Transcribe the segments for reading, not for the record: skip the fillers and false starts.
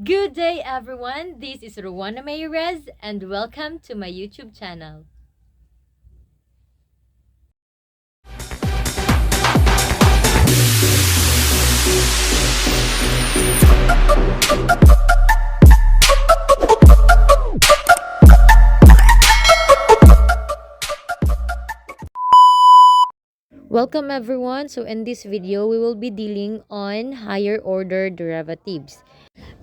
Good day, everyone. This is Ruana Mayrez, and welcome to my YouTube channel. Welcome, everyone. So, in this video, we will be dealing on higher order derivatives.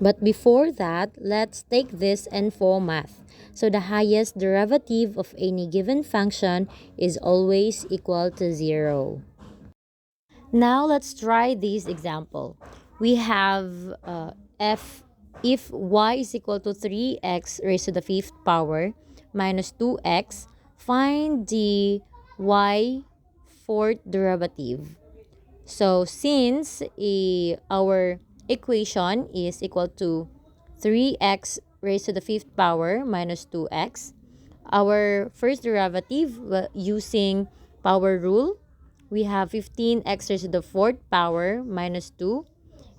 But before that, let's take this info math. So, the highest derivative of any given function is always equal to 0. Now let's try this example. We have f if y is equal to 3x raised to the fifth power minus 2x, find the y fourth derivative. So since our equation is equal to 3x raised to the fifth power minus 2x, our first derivative using power rule, we have 15x raised to the fourth power minus 2.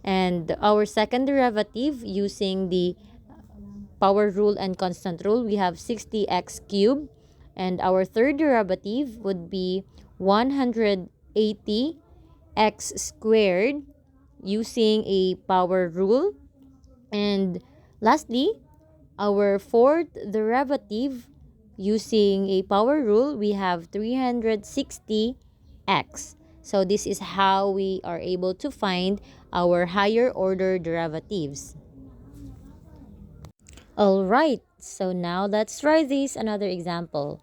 And our second derivative using the power rule and constant rule, we have 60x cubed. And our third derivative would be 180x squared using a power rule. And lastly, our fourth derivative using a power rule, we have 360x. So this is how we are able to find our higher order derivatives. Alright, so now let's try this another example.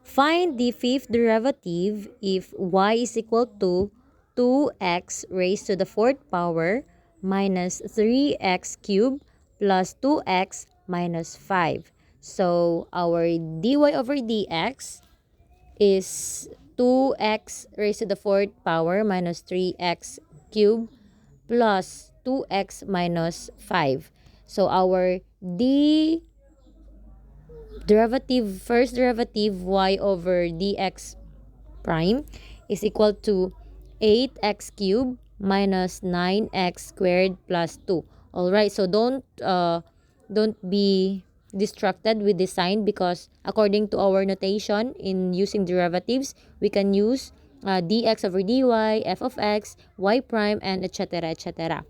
Find the fifth derivative if y is equal to 2x raised to the fourth power minus 3x cubed plus 2x minus 5. So our dy over dx is 2x raised to the fourth power minus 3x cubed plus 2x minus 5. So our first derivative y over dx prime is equal to 8x cubed minus 9x squared plus 2. Alright, so don't be distracted with the sign, because according to our notation in using derivatives, we can use dx over dy, f of x, y prime, and etc. etc.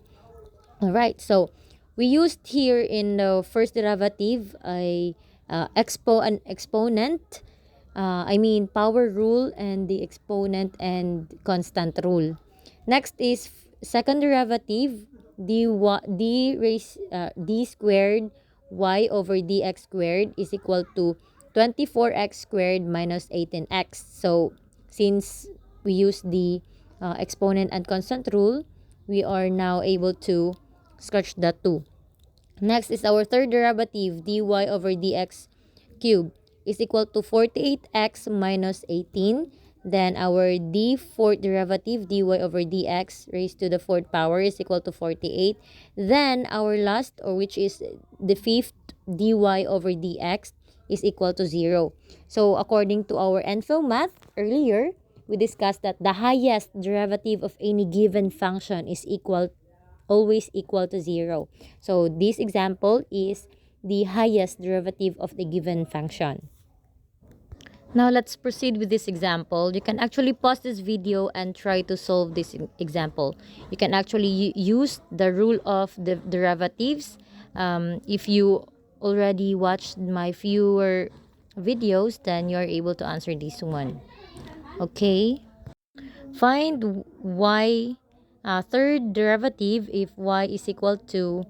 Alright, so we used here in the first derivative an exponent, power rule, and the exponent and constant rule. Next is second derivative, d squared y over dx squared is equal to 24x squared minus 18x. So since we use the exponent and constant rule, we are now able to scratch the 2. Next is our third derivative, dy over dx cubed is equal to 48x minus 18. Then our fourth derivative, dy over dx raised to the fourth power is equal to 48. Then our last, or which is the fifth, dy over dx is equal to 0. So according to our info math earlier, we discussed that the highest derivative of any given function is always equal to 0. So this example is the highest derivative of the given function. Now let's proceed with this example. You can actually pause this video and try to solve this example. You can actually use the rule of the derivatives. If you already watched my fewer videos, then you're able to answer this one. Okay. Find y third derivative if y is equal to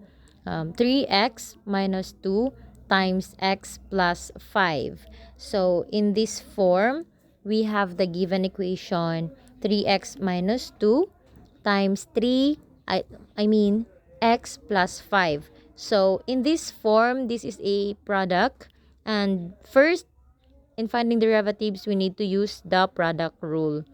3x minus 2 times x plus 5. So in this form, we have the given equation 3x minus 2 times x plus 5. So in this form, this is a product. And first, in finding derivatives, we need to use the product rule.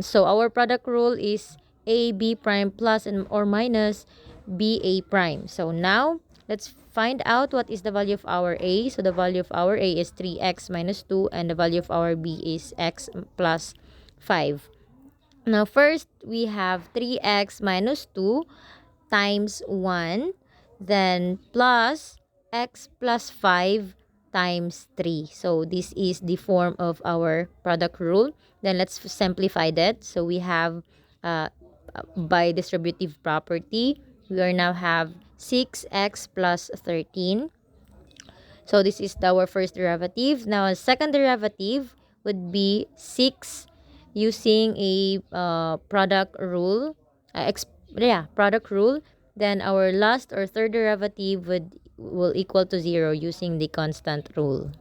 So our product rule is AB prime plus and or minus BA prime. So now let's find out what is the value of our A. So the value of our A is 3x minus 2 and the value of our B is x plus 5. Now first we have 3x minus 2 times 1 then plus x plus 5 times 3. So this is the form of our product rule. Then let's simplify that. So we have by distributive property, we are now have 6x plus 13. So this is our first derivative. Now a second derivative would be 6 using a product rule. Product rule. Then our last or third derivative will equal to 0 using the constant rule.